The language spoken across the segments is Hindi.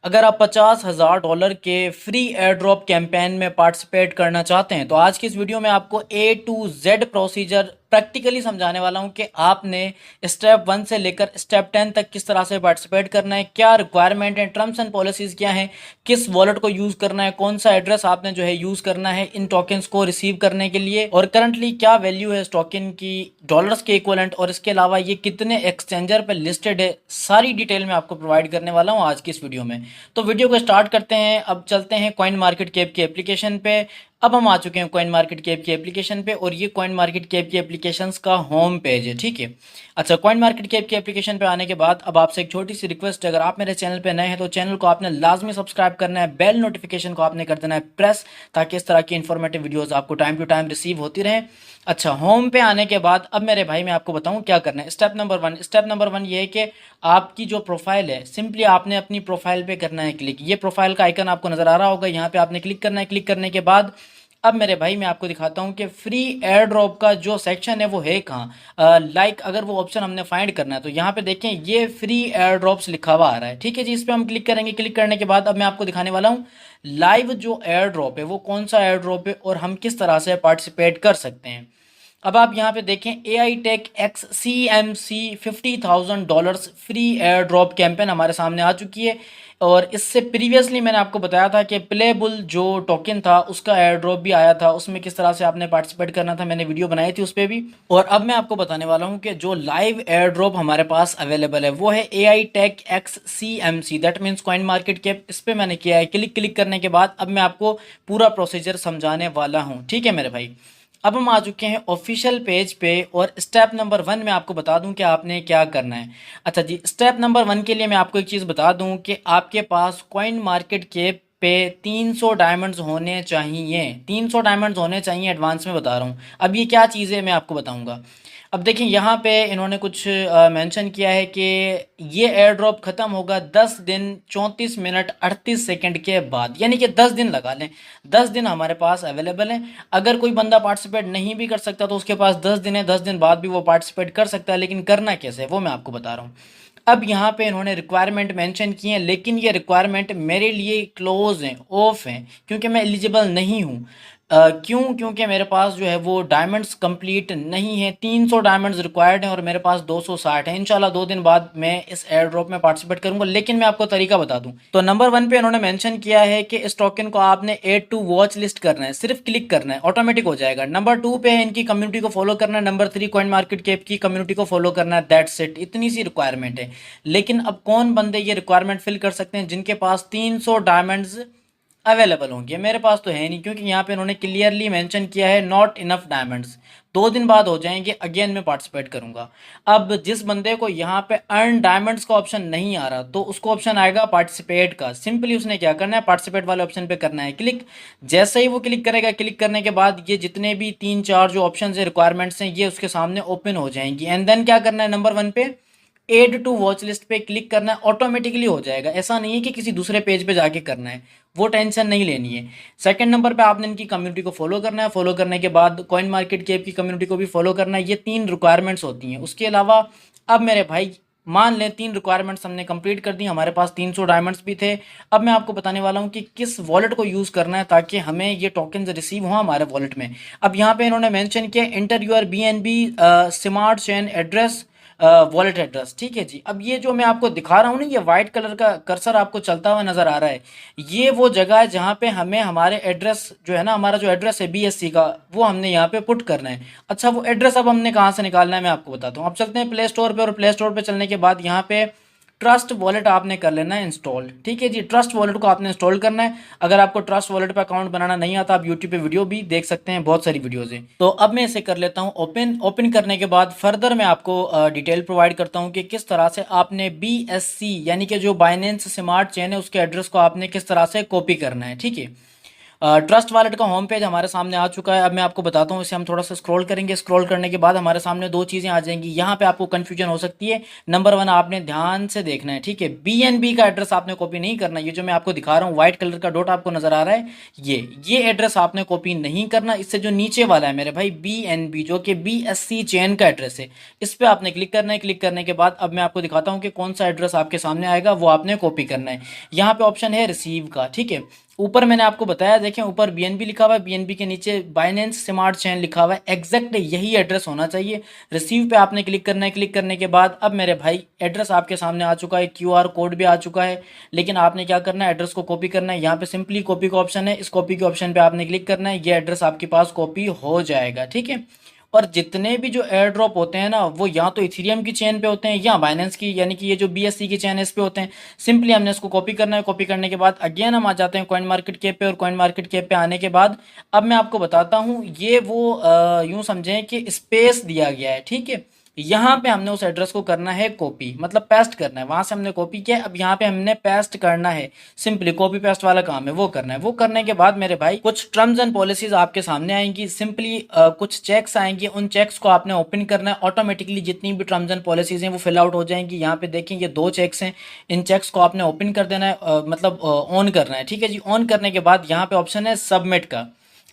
अगर आप $50,000 के फ्री एयर ड्रॉप कैंपेन में पार्टिसिपेट करना चाहते हैं तो आज की इस वीडियो में आपको ए टू जेड प्रोसीजर प्रैक्टिकली समझाने वाला हूं कि आपने स्टेप 1 से लेकर स्टेप 10 तक किस तरह से पार्टिसिपेट करना है, क्या रिक्वायरमेंट है, टर्म्स एंड पॉलिसीज क्या हैं, किस वॉलेट को यूज करना है, कौन सा एड्रेस आपने जो है यूज करना है इन टोकन्स को रिसीव करने के लिए, और करंटली क्या वैल्यू है इस टोकन की डॉलर्स के इक्वलेंट, और इसके अलावा ये कितने एक्सचेंजर पर लिस्टेड है, सारी डिटेल में आपको प्रोवाइड करने वाला हूँ आज की इस वीडियो में। तो वीडियो को स्टार्ट करते हैं। अब चलते हैं कॉइन मार्केट कैप की एप्लीकेशन पे। अब हम आ चुके हैं कॉइन मार्केट कैप की एप्लीकेशन पे और ये कॉइन मार्केट कैप की एप्लीकेशंस का होम पेज है, ठीक है। अच्छा, कॉइन मार्केट कैप की एप्लीकेशन पे आने के बाद अब आपसे एक छोटी सी रिक्वेस्ट है, अगर आप मेरे चैनल पे नए हैं तो चैनल को आपने लाजमी सब्सक्राइब करना है, बेल नोटिफिकेशन को आपने कर देना है प्रेस, ताकि इस तरह की इन्फॉर्मेटिव वीडियोस आपको टाइम टू टाइम रिसीव होती रहें। अच्छा, होम पे आने के बाद अब मेरे भाई मैं आपको बताऊं क्या करना है। स्टेप नंबर वन ये है कि आपकी जो प्रोफाइल है, सिंपली आपने अपनी प्रोफाइल पे करना है क्लिक। ये प्रोफाइल का आइकन आपको नजर आ रहा होगा, यहाँ पे आपने क्लिक करना है। क्लिक करने के बाद अब मेरे भाई मैं आपको दिखाता हूँ कि फ्री एयर ड्रॉप का जो सेक्शन है वो है कहाँ। लाइक अगर वो ऑप्शन हमने फाइंड करना है तो यहाँ पे देखें ये फ्री एयर ड्रॉप्स लिखा हुआ आ रहा है, ठीक है जी। इस पे हम क्लिक करेंगे। क्लिक करने के बाद अब मैं आपको दिखाने वाला हूँ लाइव जो एयर ड्रॉप है वो कौन सा एयर ड्रॉप है और हम किस तरह से पार्टिसिपेट कर सकते हैं। अब आप यहाँ पे देखें AITech XCMC $50,000 free air drop campaign हमारे सामने आ चुकी है। और इससे प्रीवियसली मैंने आपको बताया था कि प्लेबुल जो टोकन था उसका एयर ड्रॉप भी आया था, उसमें किस तरह से आपने पार्टिसिपेट करना था, मैंने वीडियो बनाई थी उस पर भी। और अब मैं आपको बताने वाला हूँ कि जो लाइव एयर ड्रॉप हमारे पास अवेलेबल है वो है AITech XCMC, that means coin market cap. इस पर मैंने किया है क्लिक। क्लिक करने के बाद अब मैं आपको पूरा प्रोसीजर समझाने वाला हूँ, ठीक है मेरे भाई। अब हम आ चुके हैं ऑफिशियल पेज पे और स्टेप नंबर 1 में आपको बता दूं कि आपने क्या करना है। अच्छा जी, स्टेप नंबर 1 के लिए मैं आपको एक चीज़ बता दूं कि आपके पास कॉइन मार्केट के पे 300 डायमंड्स होने चाहिए। 300 डायमंड्स होने चाहिए, एडवांस में बता रहा हूँ। अब ये क्या चीज़ है मैं आपको बताऊंगा। अब देखिए यहाँ पे इन्होंने कुछ मेंशन किया है कि ये एयर ड्रॉप ख़त्म होगा 10 दिन 34 मिनट 38 सेकंड के बाद, यानी कि 10 दिन लगा लें। 10 दिन हमारे पास अवेलेबल हैं। अगर कोई बंदा पार्टिसिपेट नहीं भी कर सकता तो उसके पास 10 दिन है, 10 दिन बाद भी वो पार्टिसिपेट कर सकता है। लेकिन करना कैसे है वो मैं आपको बता रहा हूँ। अब यहाँ पे इन्होंने रिक्वायरमेंट मेंशन की है, लेकिन ये रिक्वायरमेंट मेरे लिए क्लोज हैं, ऑफ हैं, क्योंकि मैं एलिजिबल नहीं हूँ। क्यों? क्योंकि मेरे पास जो है वो डायमंड्स कंप्लीट नहीं है। 300 डायमंड्स रिक्वायर्ड हैं और मेरे पास 260 है। इंशाल्लाह 2 दिन बाद मैं इस एयर ड्रॉप में पार्टिसिपेट करूंगा। लेकिन मैं आपको तरीका बता दूं तो नंबर 1 पे इन्होंने मेंशन किया है कि इस टोकन को आपने एड टू वॉच लिस्ट करना है, सिर्फ क्लिक करना है, ऑटोमेटिक हो जाएगा। नंबर 2 पे है इनकी कम्युनिटी को फॉलो करना है। नंबर 3 कॉइन मार्केट कैप की कम्युनिटी को फॉलो करना है। दैट्स इट, इतनी सी रिक्वायरमेंट है। लेकिन अब कौन बंदे ये रिक्वायरमेंट फिल कर सकते हैं? जिनके पास 300 डायमंड्स अवेलेबल होंगे। मेरे पास तो है नहीं, क्योंकि यहाँ पे इन्होंने क्लियरली मेंशन किया है नॉट इनफ डायमंड्स। 2 दिन बाद हो जाएंगे, अगेन मैं पार्टिसिपेट करूंगा। अब जिस बंदे को यहाँ पे अर्न डायमंड्स का ऑप्शन नहीं आ रहा तो उसको ऑप्शन आएगा पार्टिसिपेट का। सिंपली उसने क्या करना है, पार्टिसिपेट वाले ऑप्शन पे करना है क्लिक। जैसे ही वो क्लिक करेगा, क्लिक करने के बाद ये जितने भी 3 4 जो ऑप्शन है, रिक्वायरमेंट्स हैं, ये उसके सामने ओपन हो जाएंगी। एंड देन क्या करना है, नंबर 1 पे एड टू वॉच लिस्ट पे क्लिक करना है, ऑटोमेटिकली हो जाएगा। ऐसा नहीं है कि किसी दूसरे पेज पे जाके करना है, वो टेंशन नहीं लेनी है। सेकंड नंबर पे आपने इनकी कम्युनिटी को फॉलो करना है। फॉलो करने के बाद कॉइन मार्केट कैप की कम्युनिटी को भी फॉलो करना है। ये 3 रिक्वायरमेंट्स होती हैं। उसके अलावा अब मेरे भाई मान लें 3 रिक्वायरमेंट्स हमने कंप्लीट कर दी, हमारे पास 300 डायमंड्स भी थे। अब मैं आपको बताने वाला हूँ कि किस वॉलेट को यूज़ करना है ताकि हमें ये टोकन रिसीव हो हमारे वॉलेट में। अब यहाँ पे इन्होंने मेंशन किया enter your BNB smart chain address, wallet address, ठीक है जी। अब ये जो मैं आपको दिखा रहा हूँ ना, ये वाइट कलर का कर्सर आपको चलता हुआ नजर आ रहा है, ये वो जगह है जहाँ पे हमें हमारे एड्रेस जो है ना, हमारा जो एड्रेस है BSC का, वो हमने यहाँ पे पुट करना है। अच्छा, वो एड्रेस अब हमने कहाँ से निकालना है मैं आपको बताता हूँ। अब चलते हैं प्ले स्टोर पे और प्ले स्टोर पे चलने के बाद यहाँ पे ट्रस्ट वॉलेट आपने कर लेना है इंस्टॉल, ठीक है जी। ट्रस्ट वॉलेट को आपने इंस्टॉल करना है। अगर आपको ट्रस्ट वॉलेट पे अकाउंट बनाना नहीं आता, आप यूट्यूब पे वीडियो भी देख सकते हैं, बहुत सारी वीडियोज हैं। तो अब मैं इसे कर लेता हूँ ओपन। ओपन करने के बाद फर्दर मैं आपको डिटेल प्रोवाइड करता हूँ कि किस तरह से आपने BSC यानी कि जो बाइनेंस स्मार्ट चेन है उसके एड्रेस को आपने किस तरह से कॉपी करना है, ठीक है। ट्रस्ट वॉलेट का होम पेज हमारे सामने आ चुका है। अब मैं आपको बताता हूँ, इसे हम थोड़ा सा स्क्रॉल करेंगे। स्क्रॉल करने के बाद हमारे सामने दो चीज़ें आ जाएंगी। यहाँ पे आपको कंफ्यूजन हो सकती है। नंबर वन, आपने ध्यान से देखना है, ठीक है। BNB का एड्रेस आपने कॉपी नहीं करना। ये जो मैं आपको दिखा रहा हूँ व्हाइट कलर का डॉट आपको नजर आ रहा है, ये एड्रेस आपने कॉपी नहीं करना। इससे जो नीचे वाला है मेरे भाई BNB, जो कि BSC चेन का एड्रेस है, इस पर आपने क्लिक करना है। क्लिक करने के बाद अब मैं आपको दिखाता हूँ कि कौन सा एड्रेस आपके सामने आएगा, वो आपने कॉपी करना है। यहाँ पे ऑप्शन है रिसीव का, ठीक है। ऊपर मैंने आपको बताया, देखें ऊपर BNB लिखा हुआ है, BNB के नीचे बाइनेंस स्मार्ट चेन लिखा हुआ है। एग्जैक्ट यही एड्रेस होना चाहिए। रिसीव पे आपने क्लिक करना है। क्लिक करने के बाद अब मेरे भाई एड्रेस आपके सामने आ चुका है, QR कोड भी आ चुका है। लेकिन आपने क्या करना है, एड्रेस को कॉपी करना है। यहाँ पे सिंपली कॉपी का ऑप्शन है, इस कॉपी के ऑप्शन पे आपने क्लिक करना है। ये एड्रेस आपके पास कॉपी हो जाएगा, ठीक है। और जितने भी जो एयर ड्रॉप होते हैं ना, वो या तो इथेरियम की चेन पे होते हैं या बाइनेंस की, यानी कि ये जो BSC की चेन है इस पे होते हैं। सिंपली हमने इसको कॉपी करना है। कॉपी करने के बाद अगेन हम आ जाते हैं कॉइन मार्केट कैप पे, और कॉइन मार्केट कैप पे आने के बाद अब मैं आपको बताता हूँ, ये वो यूं समझें कि स्पेस दिया गया है, ठीक है। यहाँ पे हमने उस एड्रेस को करना है कॉपी, मतलब पेस्ट करना है। वहां से हमने कॉपी किया, अब यहाँ पे हमने पेस्ट करना है। सिंपली कॉपी पेस्ट वाला काम है, वो करना है। वो करने के बाद मेरे भाई कुछ टर्म्स एंड पॉलिसीज आपके सामने आएंगी। सिंपली कुछ चेक्स आएंगे, उन चेक्स को आपने ओपन करना है। ऑटोमेटिकली जितनी भी टर्म्स एंड पॉलिसीज हैं वो फिल आउट हो जाएंगी। यहाँ पे देखें, ये दो चेक्स हैं, इन चेक्स को आपने ओपन कर देना है, मतलब ऑन करना है, ठीक है जी। ऑन करने के बाद यहाँ पे ऑप्शन है सबमिट का।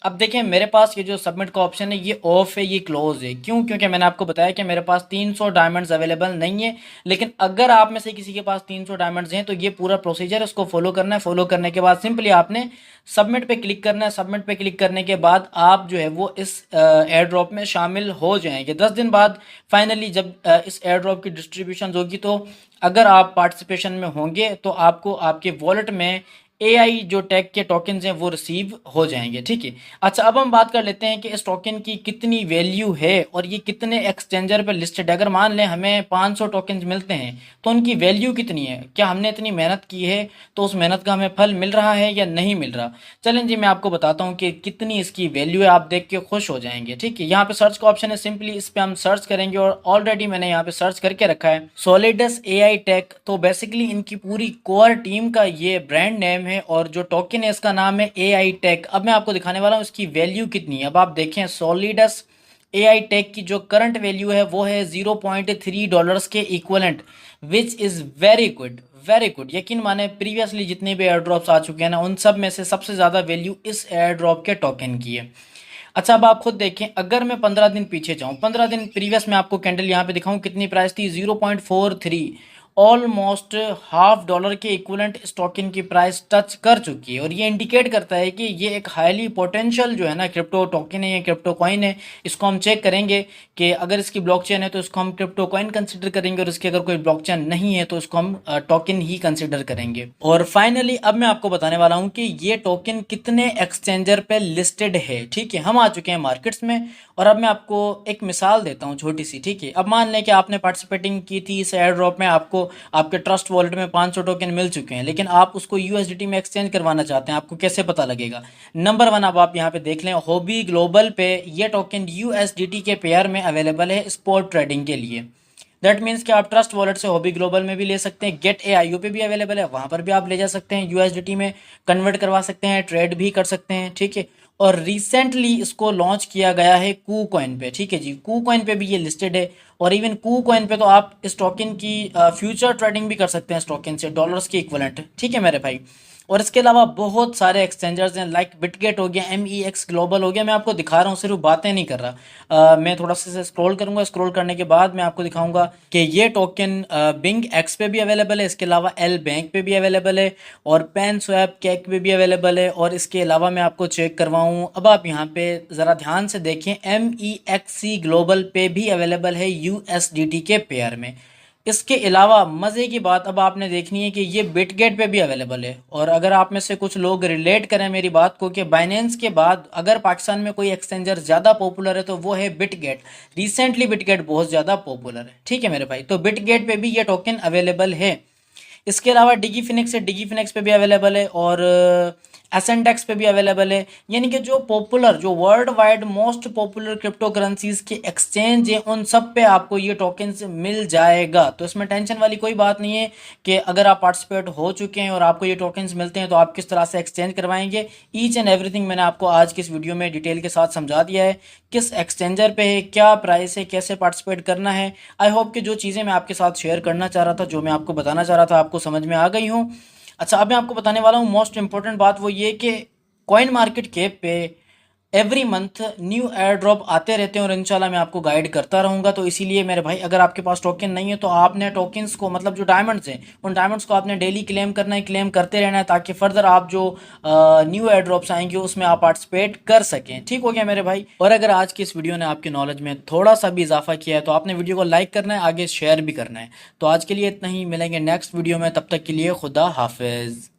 अब देखें मेरे पास ये जो सबमिट का ऑप्शन है ये ऑफ है, ये क्लोज है। क्यों? क्योंकि मैंने आपको बताया कि मेरे पास 300 डायमंड्स अवेलेबल नहीं है। लेकिन अगर आप में से किसी के पास 300 डायमंड्स हैं तो ये पूरा प्रोसीजर है, उसको फॉलो करना है। फॉलो करने के बाद सिंपली आपने सबमिट पे क्लिक करना है। सबमिट पे क्लिक करने के बाद आप जो है वो इस एयर ड्रॉप में शामिल हो जाएंगे। 10 दिन बाद फाइनली जब इस एयर ड्रॉप की डिस्ट्रीब्यूशन होगी, तो अगर आप पार्टिसिपेशन में होंगे तो आपको आपके वॉलेट में AI जो टैग के टोकन्स हैं वो रिसीव हो जाएंगे, ठीक है। अच्छा, अब हम बात कर लेते हैं कि इस टोकन की कितनी वैल्यू है और ये कितने एक्सचेंजर पे लिस्टेड है। अगर मान लें हमें 500 टोकन्स मिलते हैं तो उनकी वैल्यू कितनी है? क्या हमने इतनी मेहनत की है तो उस मेहनत का हमें फल मिल रहा है या नहीं मिल रहा? चलें जी, मैं आपको बताता हूँ कि कितनी इसकी वैल्यू है। आप देख के खुश हो जाएंगे, ठीक है। यहाँ पे सर्च का ऑप्शन है, सिंपली इस पर हम सर्च करेंगे और ऑलरेडी मैंने यहाँ पे सर्च करके रखा है सोलिडस AI टेक। तो बेसिकली इनकी पूरी कोर टीम का ये ब्रांड नेम है और जो टोकन है इसका नाम है AI टेक। अब मैं आपको दिखाने वाला हूँ इसकी वैल्यू कितनी है। अब आप देखें, सॉलिडस AI टेक की जो करंट वैल्यू है वो है $0.3 के equivalent, which is very good, very good. यकीन माने प्रीवियसली जितने भी एयर ड्रॉप्स आ चुके हैं ना, उन सब में से सबसे ज़्यादा वैल्यू इस एयर ड्रॉप के टोकन की है। अच्छा, अब आप खुद देखें, अगर मैं 15 दिन पीछे जाऊं, 15 दिन प्रीवियस में आपको कैंडल यहाँ पे दिखाऊं, कितनी प्राइस थी? 0.43, ऑलमोस्ट $0.5 के इक्वलेंट इस टोकन की प्राइस टच कर चुकी है। और ये इंडिकेट करता है कि ये एक हाईली पोटेंशियल जो है ना क्रिप्टो टोकन है, ये क्रिप्टो कॉइन है। इसको हम चेक करेंगे कि अगर इसकी ब्लॉकचेन है तो इसको हम क्रिप्टो कॉइन कंसिडर करेंगे, और इसकी अगर कोई ब्लॉकचेन नहीं है तो इसको हम टोकन ही कंसिडर करेंगे। और फाइनली अब मैं आपको बताने वाला हूँ कि ये टोकन कितने एक्सचेंजर पे लिस्टेड है, ठीक है। हम आ चुके हैं मार्केट्स में और अब मैं आपको एक मिसाल देता हूँ छोटी सी, ठीक है। अब मान लें कि आपने पार्टिसिपेटिंग की थी इस एयर ड्रॉप में, आपको आपके ट्रस्ट वॉलेट में 500 टोकन मिल चुके हैं, लेकिन आप उसको USDT में एक्सचेंज करवाना चाहते हैं। आपको कैसे पता लगेगा? नंबर वन, अब आप यहाँ पे देख लें, हॉबी ग्लोबल पे ये टोकन USDT के पेयर में अवेलेबल है स्पॉट ट्रेडिंग के लिए। दैट मीन्स कि आप ट्रस्ट वॉलेट से हॉबी ग्लोबल में भी ले सकते हैं, गेट AIO पे भी अवेलेबल है, वहाँ पर भी आप ले जा सकते हैं, USDT में कन्वर्ट करवा सकते हैं, ट्रेड भी कर सकते हैं, ठीक है। और रिसेंटली इसको लॉन्च किया गया है कू कॉइन पे, ठीक है जी। कू कॉइन पे भी ये लिस्टेड है, और इवन कू कॉइन पे तो आप इस टोकन की फ्यूचर ट्रेडिंग भी कर सकते हैं इस टोकन से, डॉलर्स के इक्वलेंट, ठीक है मेरे भाई। और इसके अलावा बहुत सारे एक्सचेंजर्स हैं, लाइक बिटगेट हो गया, MEX ग्लोबल हो गया। मैं आपको दिखा रहा हूँ, सिर्फ बातें नहीं कर रहा। मैं थोड़ा सा स्क्रॉल करूंगा, स्क्रॉल करने के बाद मैं आपको दिखाऊंगा कि ये टोकन बिंग एक्स पे भी अवेलेबल है, इसके अलावा एल बैंक पे भी अवेलेबल है, और पेन स्वैप केक पे भी अवेलेबल है। और इसके अलावा मैं आपको चेक करवाऊँ, अब आप यहाँ पे ज़रा ध्यान से देखें, MEXC ग्लोबल पे भी अवेलेबल है USDT के पेयर में। इसके अलावा मज़े की बात अब आपने देखनी है कि ये बिटगेट पे भी अवेलेबल है। और अगर आप में से कुछ लोग रिलेट करें मेरी बात को कि बाइनेंस के बाद अगर पाकिस्तान में कोई एक्सचेंजर ज़्यादा पॉपुलर है तो वो है बिटगेट। रिसेंटली बिटगेट बहुत ज़्यादा पॉपुलर है, ठीक है मेरे भाई। तो बिटगेट पे भी ये टोकन अवेलेबल है। इसके अलावा डिगी फिनिक्स है, डिगी फिनिक्स पे भी अवेलेबल है, और एसेंडेक्स पे भी अवेलेबल है। यानी कि जो पॉपुलर, जो world wide most popular crypto currencies के एक्सचेंज है उन सब पे आपको ये टोकन्स मिल जाएगा। तो इसमें टेंशन वाली कोई बात नहीं है कि अगर आप पार्टिसिपेट हो चुके हैं और आपको ये टोकन्स मिलते हैं तो आप किस तरह से एक्सचेंज करवाएंगे। ईच एंड एवरीथिंग मैंने आपको आज की इस वीडियो में डिटेल के साथ समझा दिया है, किस एक्सचेंजर पे है, क्या प्राइस है, कैसे पार्टिसिपेट करना है। आई होप कि जो चीज़ें मैं आपके साथ शेयर करना चाह रहा था, जो मैं आपको बताना चाह रहा था, आपको समझ में आ गई हूँ। अच्छा, अब मैं आपको बताने वाला हूँ मोस्ट इंपॉर्टेंट बात, वो ये कि कॉइन मार्केट कैप पे every month new air drop आते रहते हैं और इंशाल्लाह मैं आपको गाइड करता रहूँगा। तो इसीलिए मेरे भाई, अगर आपके पास टोकन नहीं है तो आपने टोकन्स को, मतलब जो डायमंड्स हैं उन डायमंड्स को आपने डेली क्लेम करना है, क्लेम करते रहना है, ताकि फर्दर आप जो न्यू एयर ड्रॉप्स आएंगे उसमें आप पार्टिसिपेट कर सकें। ठीक हो गया मेरे भाई। और अगर आज की इस वीडियो ने आपकी नॉलेज में थोड़ा सा भी इजाफा किया है तो आपने वीडियो को लाइक करना है, आगे शेयर भी करना है। तो आज के लिए इतना ही, मिलेंगे नेक्स्ट वीडियो में, तब तक के लिए खुदा हाफिज़।